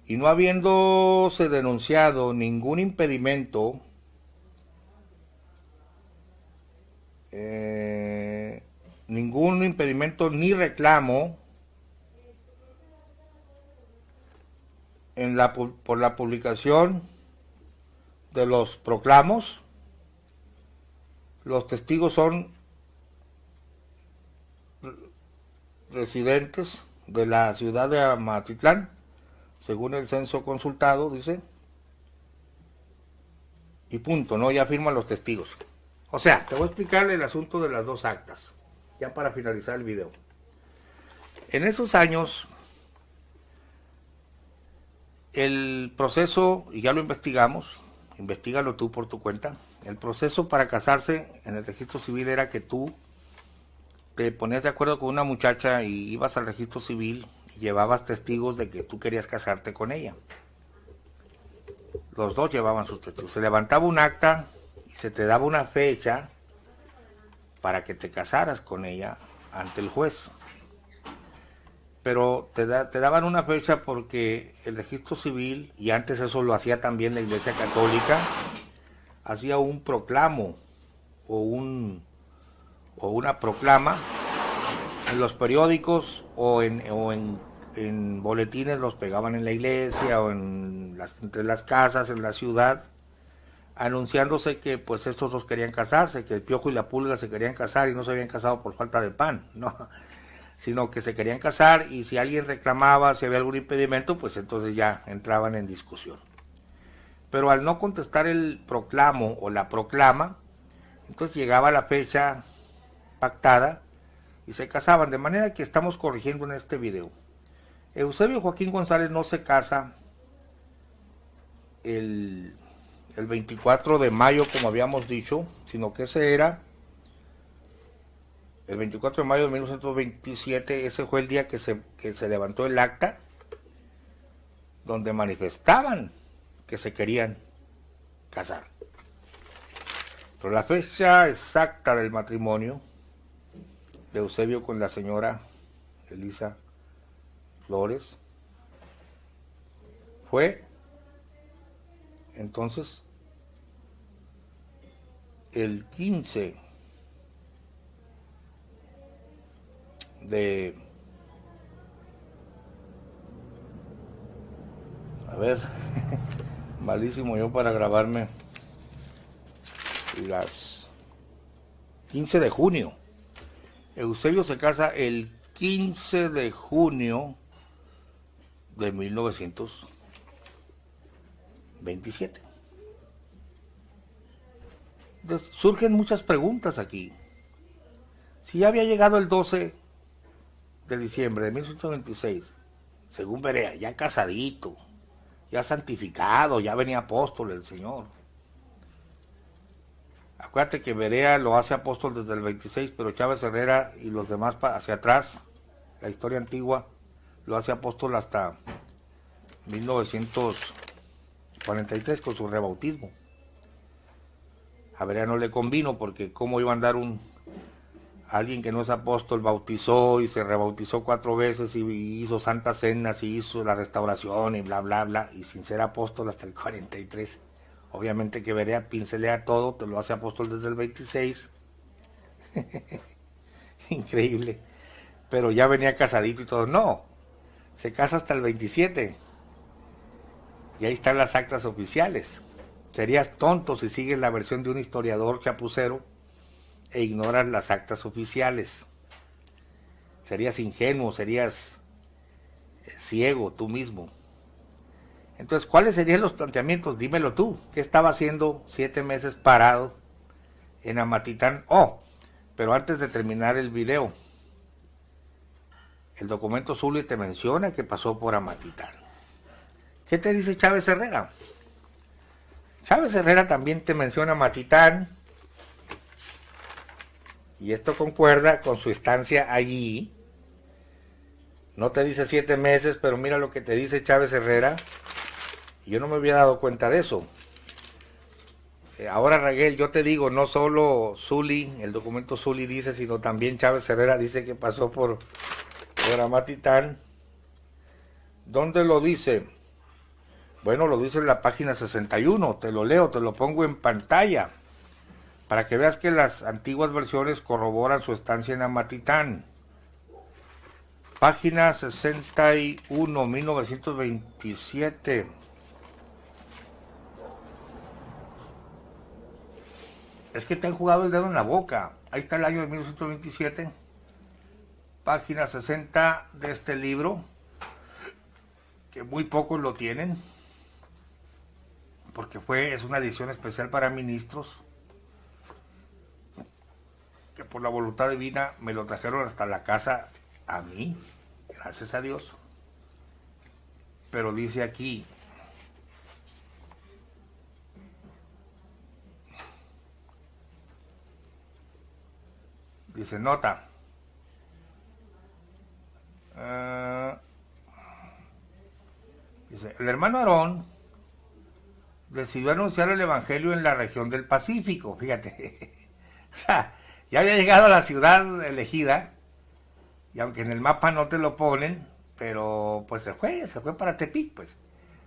no habiéndose denunciado ningún impedimento ni reclamo por la publicación de los proclamos. Los testigos son residentes de la ciudad de Amatitlán, según el censo consultado, dice, y punto, ¿no? Ya firman los testigos. O sea, te voy a explicar el asunto de las dos actas, ya para finalizar el video. En esos años, el proceso, y ya lo investigamos, investígalo tú por tu cuenta, el proceso para casarse en el registro civil era que tú te ponías de acuerdo con una muchacha y ibas al registro civil y llevabas testigos de que tú querías casarte con ella. Los dos llevaban sus testigos. Se levantaba un acta y se te daba una fecha para que te casaras con ella ante el juez. Pero te daban una fecha porque el registro civil, y antes eso lo hacía también la Iglesia Católica, hacía un proclamo o una proclama en los periódicos o en boletines, los pegaban en la iglesia o entre las casas, en la ciudad, anunciándose que pues estos dos querían casarse, que el Piojo y la Pulga se querían casar y no se habían casado por falta de pan, no, sino que se querían casar, y si alguien reclamaba, si había algún impedimento, pues entonces ya entraban en discusión. Pero al no contestar el proclamo o la proclama, entonces llegaba la fecha pactada y se casaban, de manera que estamos corrigiendo en este video. Eusebio Joaquín González no se casa el 24 de mayo, como habíamos dicho, sino que ese era el 24 de mayo de 1927, ese fue el día que se levantó el acta, donde manifestaban que se querían casar. Pero la fecha exacta del matrimonio de Eusebio con la señora Elisa Flores fue entonces el 15 de... A ver, malísimo yo para grabarme las 15 de junio. Eusebio se casa el 15 de junio de 1927. Entonces, surgen muchas preguntas aquí. Si ya había llegado el 12 de diciembre de 1826, según Berea, ya casadito, ya santificado, ya venía apóstol el Señor. Acuérdate que Berea lo hace apóstol desde el 26, pero Chávez Herrera y los demás hacia atrás, la historia antigua, lo hace apóstol hasta 1943 con su rebautismo. A Berea no le convino porque cómo iba a andar alguien que no es apóstol, bautizó y se rebautizó 4 veces y hizo santas cenas y hizo la restauración y bla bla bla, y sin ser apóstol hasta el 43. Obviamente que Berea pincelea todo, te lo hace apóstol desde el 26. Increíble. Pero ya venía casadito y todo. No, se casa hasta el 27. Y ahí están las actas oficiales. Serías tonto si sigues la versión de un historiador chapucero e ignoras las actas oficiales. Serías ingenuo, serías ciego tú mismo. Entonces, ¿cuáles serían los planteamientos? Dímelo tú. ¿Qué estaba haciendo 7 meses parado en Amatitlán? Oh, pero antes de terminar el video, el documento Zuli te menciona que pasó por Amatitlán. ¿Qué te dice Chávez Herrera? Chávez Herrera también te menciona Amatitlán, y esto concuerda con su estancia allí. No te dice 7 meses, pero mira lo que te dice Chávez Herrera. Yo no me había dado cuenta de eso. Ahora, Raguel, yo te digo, no solo Zuli, el documento Zuli dice, sino también Chávez Herrera dice que pasó por Amatitlán. ¿Dónde lo dice? Bueno, lo dice en la página 61, te lo leo, te lo pongo en pantalla, para que veas que las antiguas versiones corroboran su estancia en Amatitlán. Página 61, 1927. Es que te han jugado el dedo en la boca. Ahí está el año de 1927. Página 60 de este libro, que muy pocos lo tienen, porque es una edición especial para ministros, que por la voluntad divina me lo trajeron hasta la casa a mí, gracias a Dios. Pero dice aquí, dice nota, dice, el hermano Aarón decidió anunciar el evangelio en la región del Pacífico, fíjate. O sea, ya había llegado a la ciudad elegida, y aunque en el mapa no te lo ponen, pero pues se fue para Tepic, pues.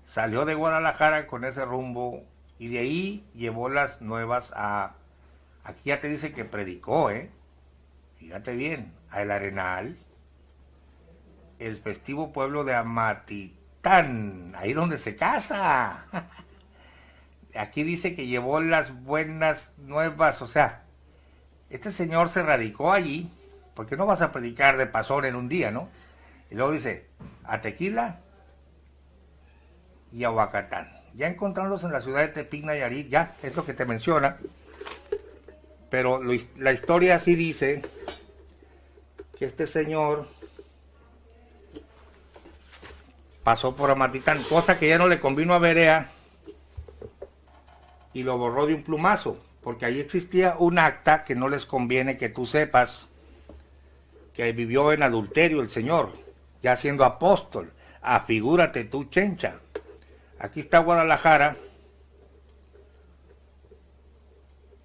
Salió de Guadalajara con ese rumbo, y de ahí llevó las nuevas aquí ya te dice que predicó, fíjate bien, a El Arenal, el festivo pueblo de Amatitán, ahí donde se casa. Aquí dice que llevó las buenas nuevas, o sea, este señor se radicó allí, porque no vas a predicar de pasón en un día, ¿no? Y luego dice, a Tequila y a Huacatán. Ya encontrándolos en la ciudad de Tepic, Nayarit, ya, es lo que te menciona. Pero la historia sí dice que este señor pasó por Amatitán, cosa que ya no le convino a Berea, y lo borró de un plumazo, porque ahí existía un acta que no les conviene que tú sepas, que vivió en adulterio el señor, ya siendo apóstol. Afigúrate tú, chencha. Aquí está Guadalajara,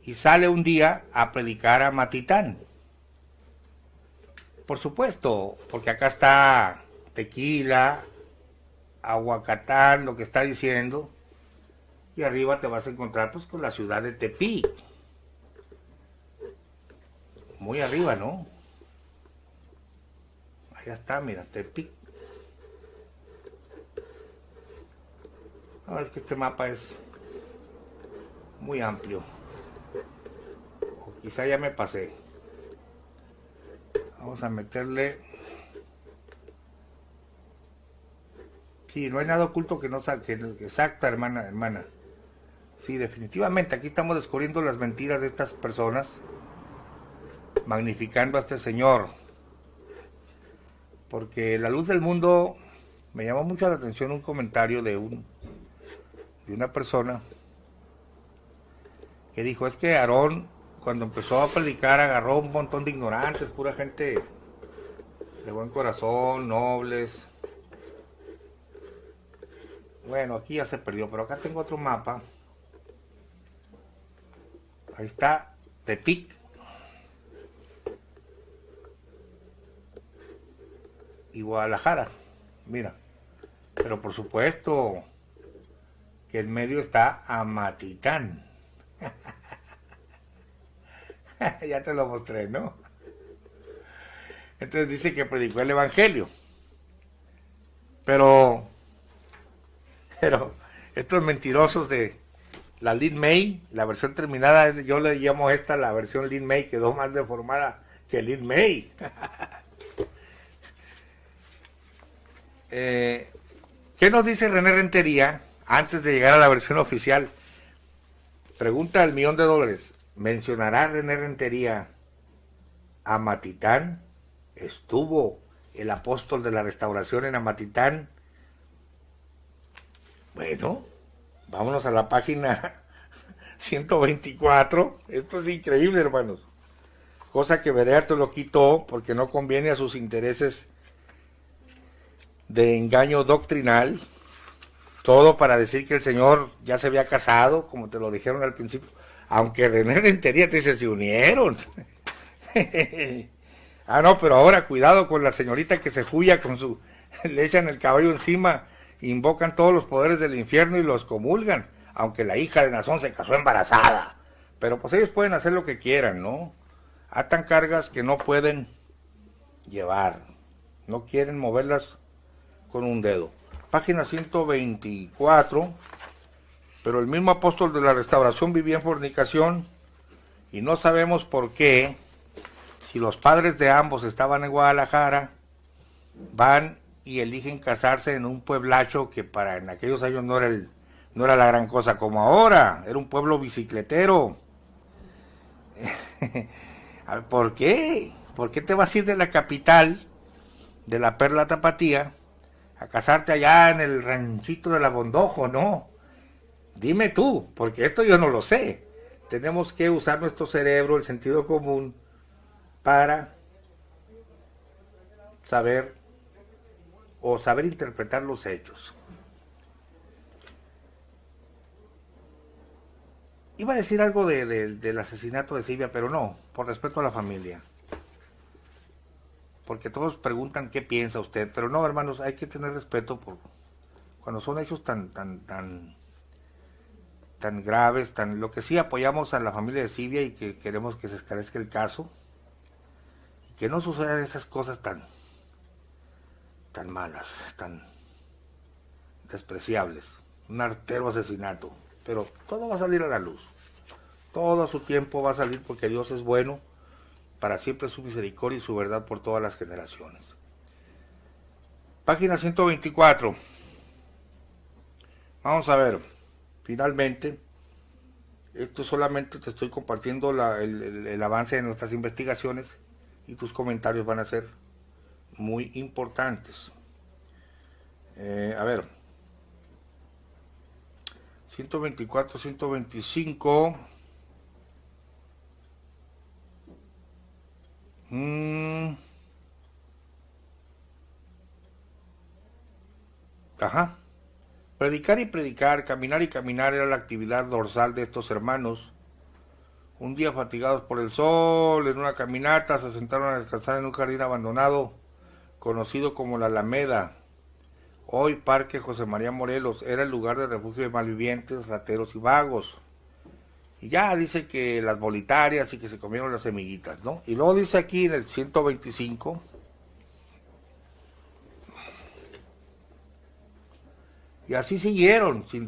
y sale un día a predicar a Amatitán. Por supuesto, porque acá está Tequila, Aguacatán, lo que está diciendo, y arriba te vas a encontrar pues con la ciudad de Tepic. Muy arriba, ¿no? Allá está, mira, Tepic. No, es que este mapa es muy amplio. O quizá ya me pasé. Vamos a meterle. Sí, no hay nada oculto que no salga. Exacto, hermana. Sí, definitivamente, aquí estamos descubriendo las mentiras de estas personas, magnificando a este señor. Porque la luz del mundo, me llamó mucho la atención un comentario de una persona que dijo, es que Aarón, cuando empezó a predicar, agarró un montón de ignorantes, pura gente de buen corazón, nobles. Bueno, aquí ya se perdió, pero acá tengo otro mapa. Ahí está Tepic. Y Guadalajara, mira. Pero por supuesto que en medio está Amatitán. Ya te lo mostré, ¿no? Entonces dice que predicó el evangelio. Pero estos mentirosos de la Lin May, la versión terminada, yo le llamo esta la versión Lin May, quedó más deformada que Lin May. ¿Qué nos dice René Rentería antes de llegar a la versión oficial? Pregunta al $1,000,000. ¿Mencionará René Rentería a Amatitán? ¿Estuvo el apóstol de la restauración en Amatitán? Bueno, vámonos a la página 124. Esto es increíble, hermanos. Cosa que Berea te lo quitó porque no conviene a sus intereses de engaño doctrinal. Todo para decir que el Señor ya se había casado, como te lo dijeron al principio. Aunque René Rentería te dice, se unieron. Ah, no, pero ahora cuidado con la señorita que se juya con su... le echan el caballo encima, invocan todos los poderes del infierno y los comulgan. Aunque la hija de Nazón se casó embarazada. Pero pues ellos pueden hacer lo que quieran, ¿no? Atan cargas que no pueden llevar. no quieren moverlas con un dedo. Página 124, pero el mismo apóstol de la restauración vivía en fornicación y no sabemos por qué, si los padres de ambos estaban en Guadalajara, van y eligen casarse en un pueblacho que en aquellos años no era la gran cosa como ahora, era un pueblo bicicletero. ¿Por qué? ¿Por qué te vas a ir de la capital, de la Perla Tapatía, a casarte allá en el ranchito de la Bondojo? No, dime tú, porque esto yo no lo sé. Tenemos que usar nuestro cerebro, el sentido común, para saber interpretar los hechos. Iba a decir algo del asesinato de Silvia, pero no, por respeto a la familia. Porque todos preguntan qué piensa usted, pero no, hermanos, hay que tener respeto cuando son hechos tan graves, lo que sí apoyamos a la familia de Silvia y que queremos que se esclarezca el caso y que no sucedan esas cosas tan malas, tan despreciables, un artero asesinato, pero todo va a salir a la luz, todo a su tiempo va a salir porque Dios es bueno, para siempre su misericordia y su verdad por todas las generaciones. Página 124, vamos a ver, finalmente, esto solamente te estoy compartiendo el avance de nuestras investigaciones y tus comentarios van a ser muy importantes. A ver, 124, 125. Ajá. Predicar y predicar, caminar y caminar era la actividad dorsal de estos hermanos. Un día, fatigados por el sol, en una caminata, se sentaron a descansar en un jardín abandonado, conocido como la Alameda, hoy Parque José María Morelos. Era el lugar de refugio de malvivientes, rateros y vagos. Y ya dice que las bolitarias y que se comieron las semillitas, ¿no? Y luego dice aquí en el 125, y así siguieron, sin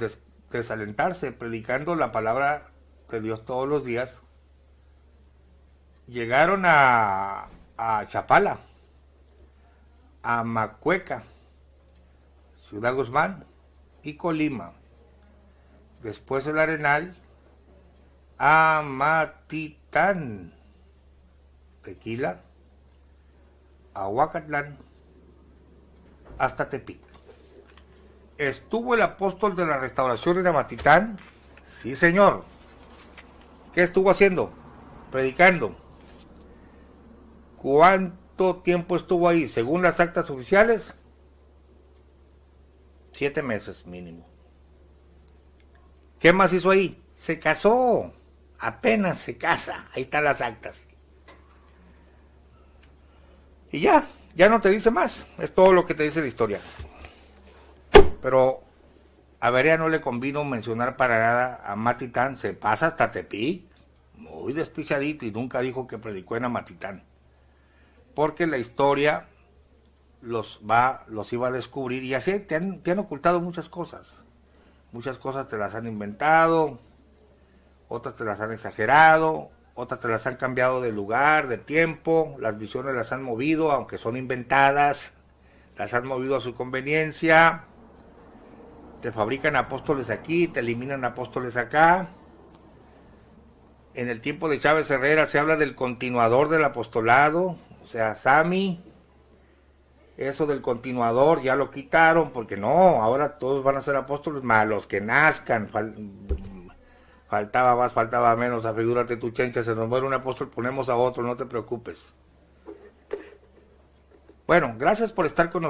desalentarse, predicando la palabra de Dios todos los días. Llegaron a Chapala, a Macueca, Ciudad Guzmán y Colima. Después el Arenal, a Matitán, Tequila, a Huacatlán, hasta Tepic. ¿Estuvo el apóstol de la restauración en Amatitán? Sí, señor. ¿Qué estuvo haciendo? Predicando. ¿Cuánto tiempo estuvo ahí? Según las actas oficiales, 7 meses mínimo. ¿Qué más hizo ahí? Se casó. Apenas se casa. Ahí están las actas. Y ya no te dice más. Es todo lo que te dice la historia. Pero a Berea no le convino mencionar para nada a Matitán. Se pasa hasta Tepic. Muy despichadito, y nunca dijo que predicó en Amatitán. Porque la historia los iba a descubrir, y así te han ocultado muchas cosas. Muchas cosas te las han inventado, otras te las han exagerado, otras te las han cambiado de lugar, de tiempo, las visiones las han movido, aunque son inventadas, las han movido a su conveniencia. Te fabrican apóstoles aquí, te eliminan apóstoles acá. En el tiempo de Chávez Herrera se habla del continuador del apostolado, o sea, Sami. Eso del continuador ya lo quitaron, porque no, ahora todos van a ser apóstoles, más los que nazcan. Faltaba más, faltaba menos, afigúrate tu chencha, se nos muere un apóstol, ponemos a otro, no te preocupes. Bueno, gracias por estar con nosotros.